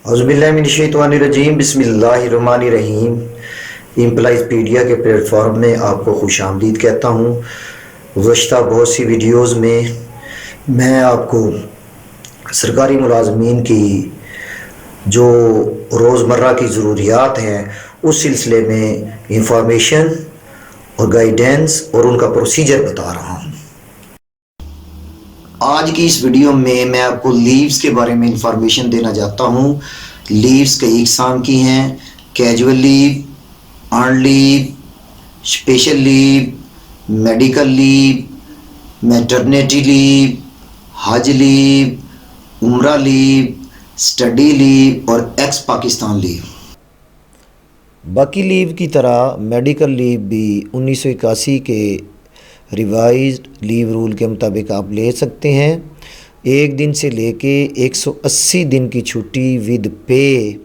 औज़ुबिल्लाहिमिनश्शैतानिर्रजीम बिस्मिल्लाहिर्रहमानिर्रहीम। एम्प्लॉयज़पीडिया के प्लेटफॉर्म में आपको खुशामदीद कहता हूँ। गुज़श्ता बहुत सी वीडियोज़ में मैं आपको सरकारी मुलाजमीन की जो रोज़मर्रा की ज़रूरियात हैं उस सिलसिले में इंफॉर्मेशन और गाइडेंस और उनका प्रोसीजर बता रहा हूँ। आज की इस वीडियो में मैं आपको लीव्स के बारे में इंफॉर्मेशन देना चाहता हूँ। लीव्स कई इकसाम की हैं: casual leave, earn leave, special leave, medical leave, maternity leave, हज लीव, उम्रा लीव, स्टडी लीव और एक्स पाकिस्तान लीव। बाकी लीव की तरह मेडिकल लीव भी 1981 के रिवाइज्ड लीव रूल के मुताबिक आप ले सकते हैं। 1 दिन से लेके 180 दिन की छुट्टी विद पे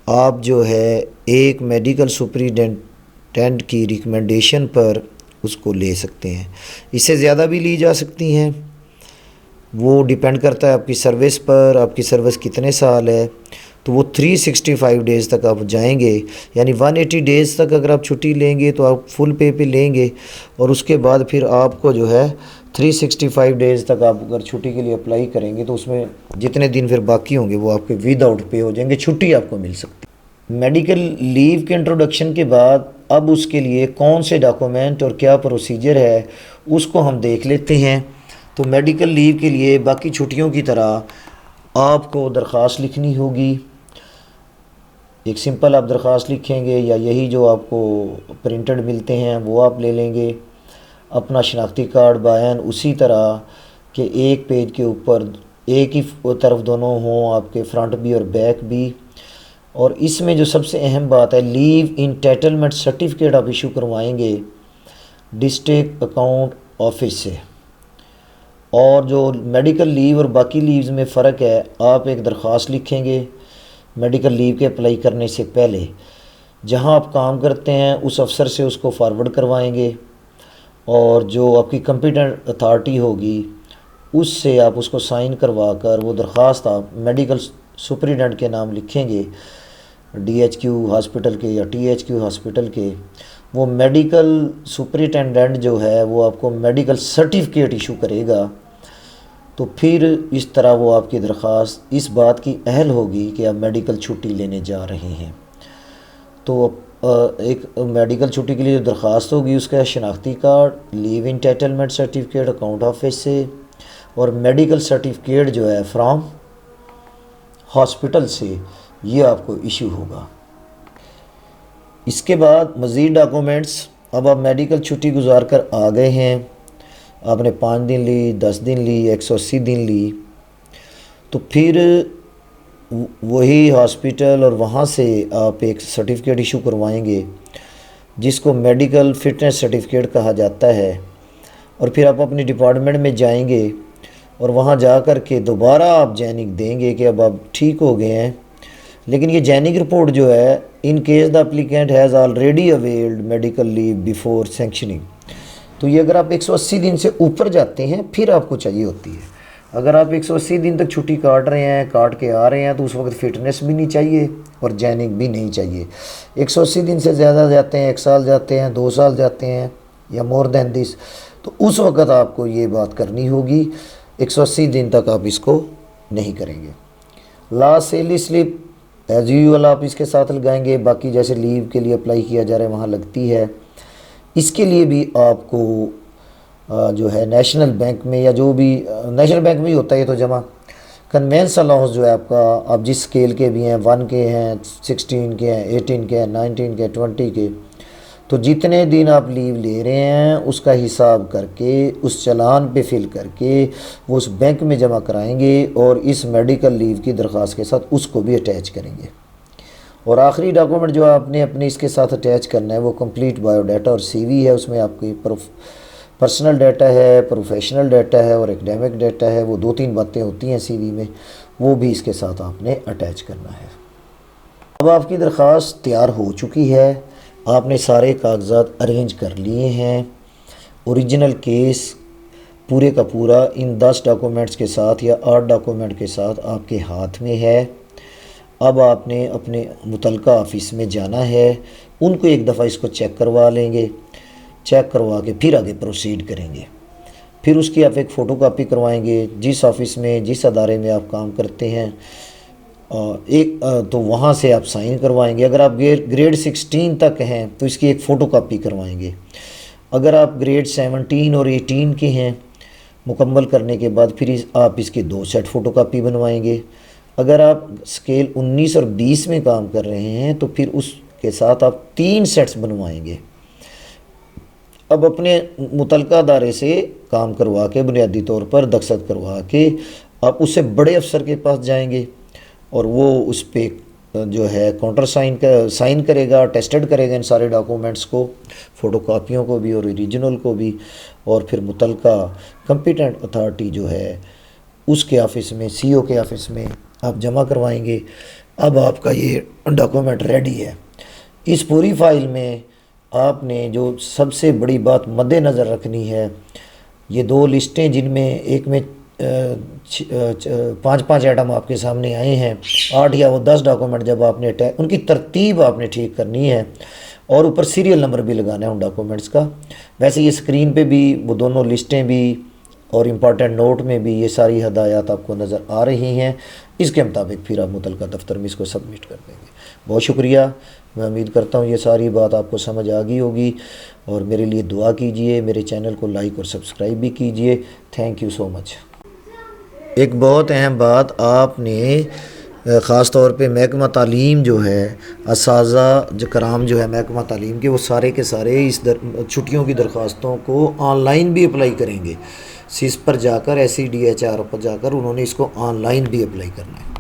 आप जो है एक मेडिकल सुपरिटेंडेंट की रिकमेंडेशन पर उसको ले सकते हैं। इससे ज़्यादा भी ली जा सकती हैं, वो डिपेंड करता है आपकी सर्विस पर, आपकी सर्विस कितने साल है। तो वो 365 डेज़ तक आप जाएंगे, यानी 180 डेज़ तक अगर आप छुट्टी लेंगे तो आप फुल पे लेंगे, और उसके बाद फिर आपको जो है 365 डेज़ तक आप अगर छुट्टी के लिए अप्लाई करेंगे तो उसमें जितने दिन फिर बाकी होंगे वो आपके विदाउट पे हो जाएंगे, छुट्टी आपको मिल सकती है। मेडिकल लीव के इंट्रोडक्शन के बाद अब उसके लिए कौन से डॉक्यूमेंट और क्या प्रोसीजर है उसको हम देख लेते हैं। तो मेडिकल लीव के लिए बाकी छुट्टियों की तरह आपको दरख्वास्त लिखनी होगी। एक सिंपल आप दरख्वास्त लिखेंगे या यही जो आपको प्रिंटेड मिलते हैं वो आप ले लेंगे। अपना शनाख्ती कार्ड बयान उसी तरह के एक पेज के ऊपर एक ही तरफ दोनों हों, आपके फ्रंट भी और बैक भी। और इसमें जो सबसे अहम बात है, लीव इंटाइटलमेंट सर्टिफिकेट आप इशू करवाएंगे डिस्ट्रिक्ट अकाउंट ऑफिस से। और जो मेडिकल लीव और बाकी लीव्स में फ़र्क है, आप एक दरख्वास्त लिखेंगे मेडिकल लीव के अप्लाई करने से पहले, जहां आप काम करते हैं उस अफसर से उसको फॉरवर्ड करवाएंगे, और जो आपकी कंपिटेंट अथॉरिटी होगी उससे आप उसको साइन करवा कर वो दरख्वास्त आप मेडिकल सुपरिटेंडेंट के नाम लिखेंगे, DHQ हॉस्पिटल के या THQ हॉस्पिटल के। वो मेडिकल सुपरिटेंडेंट जो है वो आपको मेडिकल सर्टिफिकेट इशू करेगा। तो फिर इस तरह वो आपकी दरख्वास्त इस बात की अहल होगी कि आप मेडिकल छुट्टी लेने जा रहे हैं। तो एक मेडिकल छुट्टी के लिए जो दरख्वास्त होगी उसका शनाख्ती card, leave entitlement certificate account office से, और मेडिकल सर्टिफिकेट जो है फ्रॉम हॉस्पिटल से, ये आपको इशू होगा। इसके बाद मज़ीद डॉक्यूमेंट्स, अब आप मेडिकल छुट्टी गुजार कर आ गए हैं, आपने 5 दिन ली, 10 दिन ली, 180 दिन ली, तो फिर वही हॉस्पिटल और वहाँ से आप एक सर्टिफिकेट इशू करवाएंगे जिसको मेडिकल फ़िटनेस सर्टिफिकेट कहा जाता है। और फिर आप अपनी डिपार्टमेंट में जाएंगे और वहाँ जा कर के दोबारा आप जॉइनिंग देंगे कि अब आप ठीक हो गए हैं। लेकिन ये जॉइनिंग रिपोर्ट जो है, in case the applicant has already availed medical leave before sanctioning, तो ये अगर आप 180 दिन से ऊपर जाते हैं फिर आपको चाहिए होती है। अगर आप 180 दिन तक छुट्टी काट रहे हैं, काट के आ रहे हैं, तो उस वक्त फ़िटनेस भी नहीं चाहिए और जॉइनिंग भी नहीं चाहिए। 180 दिन से ज़्यादा जाते हैं, 1 साल जाते हैं, 2 साल जाते हैं या मोर देन दिस, तो उस वक्त आपको ये बात करनी होगी। 180 दिन तक आप इसको नहीं करेंगे। Last salary slip as usual आप इसके साथ लगाएंगे, बाकी जैसे लीव के लिए अप्लाई किया जा रहा है वहाँ लगती है। इसके लिए भी आपको जो है नेशनल बैंक में या जो भी नेशनल बैंक में ही होता है, तो जमा कन्वेंस अलाउंस जो है आपका, आप जिस स्केल के भी हैं, 1 के हैं, 16 के हैं, 18 के हैं, 19 के, 20 के, तो जितने दिन आप लीव ले रहे हैं उसका हिसाब करके उस चालान पे फिल करके वो उस बैंक में जमा कराएंगे और इस मेडिकल लीव की दरख्वास्त के साथ उसको भी अटैच करेंगे। और आखिरी डॉक्यूमेंट जो आपने अपने इसके साथ अटैच करना है वो कंप्लीट बायोडाटा और CV है। उसमें आपकी पर्सनल डाटा है, प्रोफेशनल डाटा है और एकेडमिक डाटा है। वो 2-3 बातें होती हैं CV में, वो भी इसके साथ आपने अटैच करना है। अब आपकी दरख्वास्त तैयार हो चुकी है, आपने सारे कागजात अरेंज कर लिए हैं। ओरिजिनल केस पूरे का पूरा इन 10 डॉक्यूमेंट्स के साथ या 8 डॉक्यूमेंट के साथ आपके हाथ में है। अब आपने अपने मुतलका ऑफिस में जाना है, उनको एक दफ़ा इसको चेक करवा लेंगे, चेक करवा के फिर आगे प्रोसीड करेंगे। फिर उसकी आप एक फ़ोटो कापी करवाएंगे जिस ऑफ़िस में जिस अदारे में आप काम करते हैं, तो वहाँ से आप साइन करवाएंगे। अगर आप ग्रेड 16 तक हैं तो इसकी एक फ़ोटो कापी करवाएंगे। अगर आप ग्रेड 17 और 18 के हैं, मुकम्मल करने के बाद फिर आप इसके 2 सेट फ़ोटो कापी बनवाएंगे। अगर आप स्केल 19 और 20 में काम कर रहे हैं तो फिर उसके साथ आप 3 सेट्स बनवाएंगे। अब अपने मुतलका अदारे से काम करवा के बुनियादी तौर पर दस्तखत करवा के आप उससे बड़े अफसर के पास जाएंगे और वो उस पर जो है काउंटर साइन करेगा, टेस्टेड करेगा इन सारे डॉक्यूमेंट्स को, फ़ोटो कापियों को भी और ओरिजिनल को भी, और फिर मुतलका कंपिटेंट अथॉरिटी जो है उसके ऑफ़िस में, सीईओ के ऑफ़िस में आप जमा करवाएंगे। अब आपका ये डॉक्यूमेंट रेडी है। इस पूरी फाइल में आपने जो सबसे बड़ी बात मद्देनज़र रखनी है, ये 2 लिस्टें जिनमें एक में 5-5 आइटम आपके सामने आए हैं, 8 या वो 10 डॉक्यूमेंट जब आपने उनकी तरतीब आपने ठीक करनी है और ऊपर सीरियल नंबर भी लगाना है उन डॉक्यूमेंट्स का। वैसे ये स्क्रीन पे भी वो दोनों लिस्टें भी और इम्पॉर्टेंट नोट में भी ये सारी हदायत आपको नज़र आ रही हैं। इसके मुताबिक फिर आप मुतलका दफ्तर में इसको सबमिट कर देंगे। बहुत शुक्रिया। मैं उम्मीद करता हूँ ये सारी बात आपको समझ आ गई होगी और मेरे लिए दुआ कीजिए, मेरे चैनल को लाइक और सब्सक्राइब भी कीजिए। Thank you so much. एक बहुत अहम बात, आपने ख़ास तौर पे महकमा तालीम जो है, असाज़ा जो कराम जो है महकमा तालीम के, वो सारे के सारे इस छुट्टियों की दरख्वास्तों को ऑनलाइन भी अप्लाई करेंगे। सिस पर जाकर, SEDHR पर जाकर उन्होंने इसको ऑनलाइन भी अप्लाई करना है।